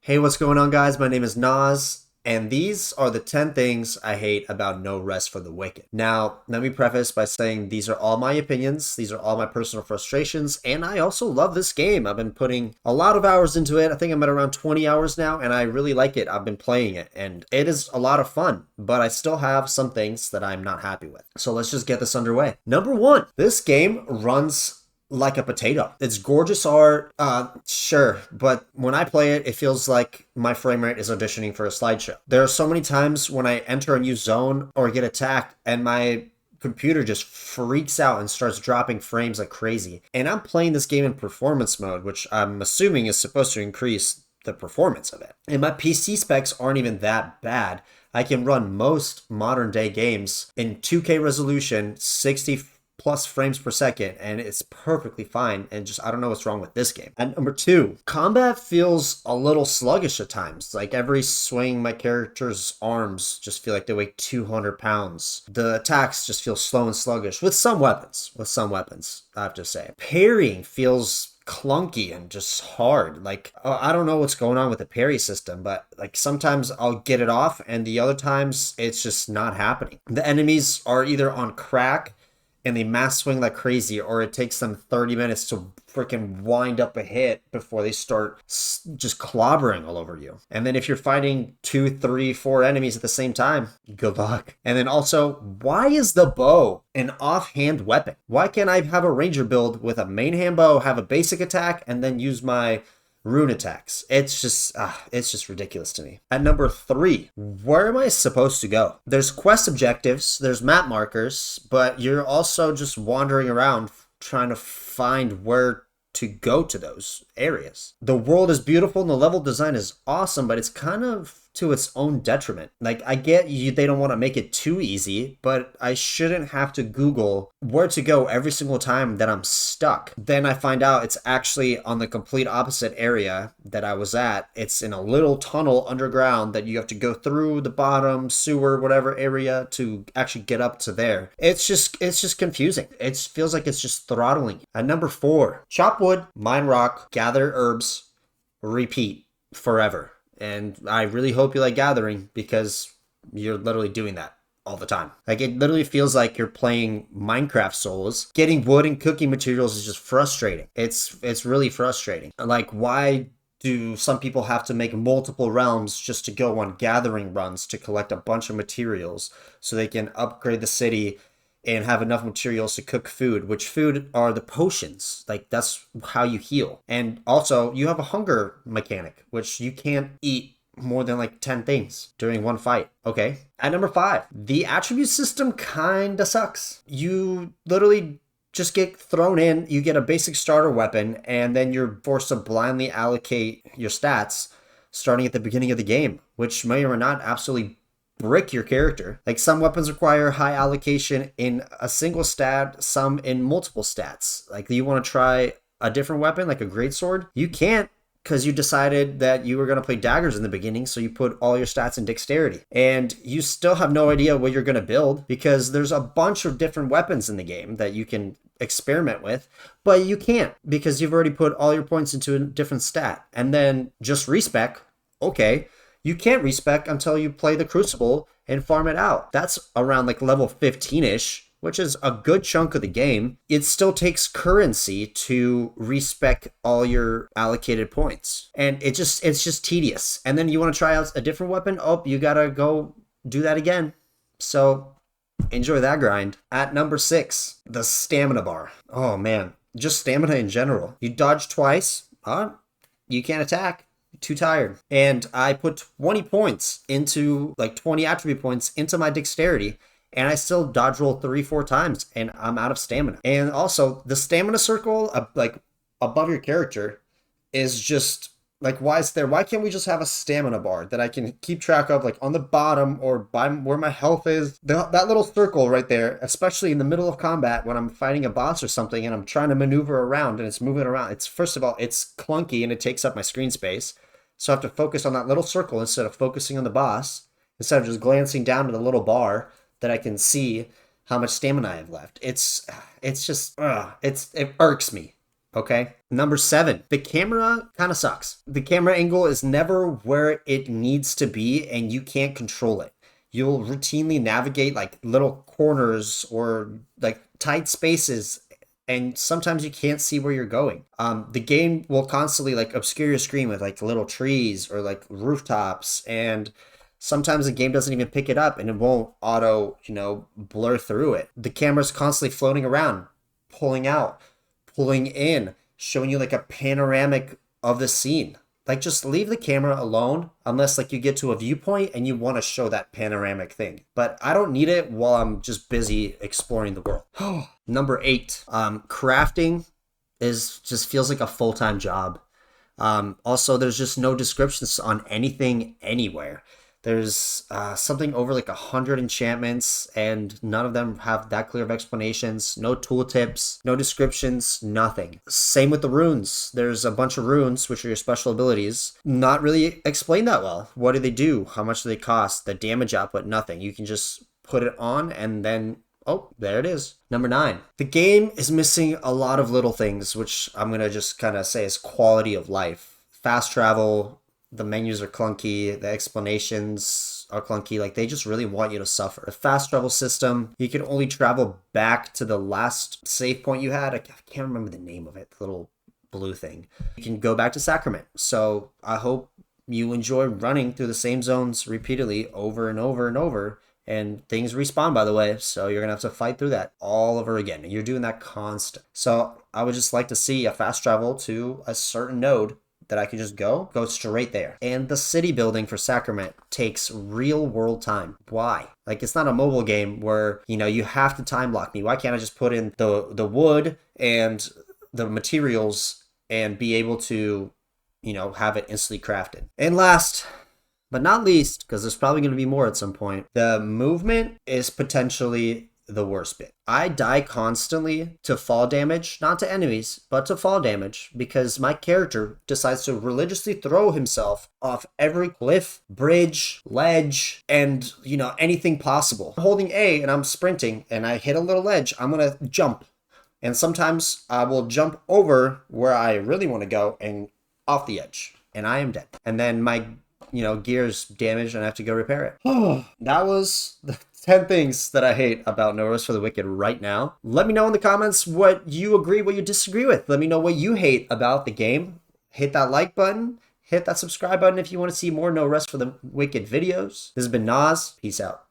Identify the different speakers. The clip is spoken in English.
Speaker 1: Hey, what's going on, guys? My name is Nas, and these are the 10 things I hate about No Rest for the Wicked. Now, let me preface by saying these are all my opinions, these are all my personal frustrations, and I also love this game. I've been putting a lot of hours into it. I think I'm at around 20 hours now, and I really like it. I've been playing it, and it is a lot of fun, but I still have some things that I'm not happy with. So let's just get this underway. Number one, this game runs like a potato. It's gorgeous art, sure, but when I play it, it feels like my frame rate is auditioning for a slideshow. There are so many times when I enter a new zone or get attacked and my computer just freaks out and starts dropping frames like crazy. And I'm playing this game in performance mode, which I'm assuming is supposed to increase the performance of it. And my PC specs aren't even that bad. I can run most modern day games in 2K resolution, 60 plus frames per second, and it's perfectly fine. And just, I don't know what's wrong with this game. And number two, combat feels a little sluggish at times. Like every swing, my character's arms just feel like they weigh 200 pounds. The attacks just feel slow and sluggish with some weapons. I have to say. Parrying feels clunky and just hard. Like, I don't know what's going on with the parry system, but like sometimes I'll get it off and the other times it's just not happening. The enemies are either on crack and they mass swing like crazy, or it takes them 30 minutes to freaking wind up a hit before they start just clobbering all over you. And then if you're fighting 2, 3, 4 enemies at the same time, good luck. And then also, why is the bow an offhand weapon? Why can't I have a ranger build with a main hand bow, have a basic attack, and then use my rune attacks? It's just ridiculous to me. At number 3, where am I supposed to go? There's quest objectives, there's map markers, but you're also just wandering around trying to find where to go to those areas. The world is beautiful and the level design is awesome, but it's kind of to its own detriment. Like, I get you, they don't want to make it too easy, but I shouldn't have to Google where to go every single time that I'm stuck. Then I find out it's actually on the complete opposite area that I was at. It's in a little tunnel underground that you have to go through the bottom sewer, whatever area, to actually get up to there. It's just confusing. It feels like it's just throttling you. At number 4, chop wood, mine rock, gather herbs, repeat forever. And I really hope you like gathering because you're literally doing that all the time. Like, it literally feels like you're playing Minecraft Souls. Getting wood and cooking materials is just frustrating. It's really frustrating. Like, why do some people have to make multiple realms just to go on gathering runs to collect a bunch of materials so they can upgrade the city and have enough materials to cook food, which food are the potions. Like, that's how you heal. And also, you have a hunger mechanic, which you can't eat more than like 10 things during one fight. Okay. At number 5, the attribute system kinda sucks. You literally just get thrown in, you get a basic starter weapon, and then you're forced to blindly allocate your stats starting at the beginning of the game, which may or not absolutely brick your character. Like, some weapons require high allocation in a single stat, some in multiple stats. Like, you want to try a different weapon, like a greatsword? You can't, because you decided that you were going to play daggers in the beginning, so you put all your stats in dexterity. And you still have no idea what you're going to build, because there's a bunch of different weapons in the game that you can experiment with, but you can't, because you've already put all your points into a different stat. And then just respec, okay. You can't respec until you play the Crucible and farm it out. That's around like level 15-ish, which is a good chunk of the game. It still takes currency to respec all your allocated points. And it's just tedious. And then you want to try out a different weapon? Oh, you gotta go do that again. So enjoy that grind. At number 6, the stamina bar. Oh man, just stamina in general. You dodge twice, you can't attack. Too tired. And I put 20 points into, like 20 attribute points into my dexterity, and I still dodge roll 3-4 times and I'm out of stamina. And also, the stamina circle like above your character is just like, why is there? Why can't we just have a stamina bar that I can keep track of, like on the bottom or by where my health is? That little circle right there, especially in the middle of combat when I'm fighting a boss or something and I'm trying to maneuver around and it's moving around. It's, first of all, it's clunky and it takes up my screen space. So I have to focus on that little circle instead of focusing on the boss, instead of just glancing down to the little bar that I can see how much stamina I have left. It irks me. Okay. Number 7, the camera kind of sucks. The camera angle is never where it needs to be and you can't control it. You'll routinely navigate like little corners or like tight spaces and sometimes you can't see where you're going. The game will constantly like obscure your screen with like little trees or like rooftops, and sometimes the game doesn't even pick it up and it won't auto, blur through it. The camera's constantly floating around, pulling out, pulling in, showing you like a panoramic of the scene. Like just leave the camera alone unless like you get to a viewpoint and you want to show that panoramic thing. But I don't need it while I'm just busy exploring the world. Number 8, crafting is just feels like a full-time job. Also, there's just no descriptions on anything anywhere. There's something over like 100 enchantments, and none of them have that clear of explanations. No tooltips, no descriptions, nothing. Same with the runes. There's a bunch of runes, which are your special abilities, not really explained that well. What do they do? How much do they cost? The damage output, nothing. You can just put it on and then oh, there it is. Number 9. The game is missing a lot of little things, which I'm going to just kind of say is quality of life. Fast travel, the menus are clunky, the explanations are clunky, like they just really want you to suffer. The fast travel system, you can only travel back to the last save point you had. I can't remember the name of it, the little blue thing. You can go back to Sacrament. So I hope you enjoy running through the same zones repeatedly over and over and over. And things respawn, by the way, so you're gonna have to fight through that all over again. And you're doing that constant. So I would just like to see a fast travel to a certain node that I could just go straight there. And the city building for Sacrament takes real world time. Why? Like it's not a mobile game where, you have to time block me. Why can't I just put in the wood and the materials and be able to, have it instantly crafted? And last but not least, because there's probably going to be more at some point, the movement is potentially the worst bit. I die constantly to fall damage, not to enemies, but to fall damage, because my character decides to religiously throw himself off every cliff, bridge, ledge, and, anything possible. I'm holding A and I'm sprinting and I hit a little ledge, I'm going to jump. And sometimes I will jump over where I really want to go and off the edge. And I am dead. And then my gear's damaged and I have to go repair it. That was the 10 things that I hate about No Rest for the Wicked right now. Let me know in the comments what you agree, what you disagree with. Let me know what you hate about the game. Hit that like button. Hit that subscribe button if you want to see more No Rest for the Wicked videos. This has been Nas. Peace out.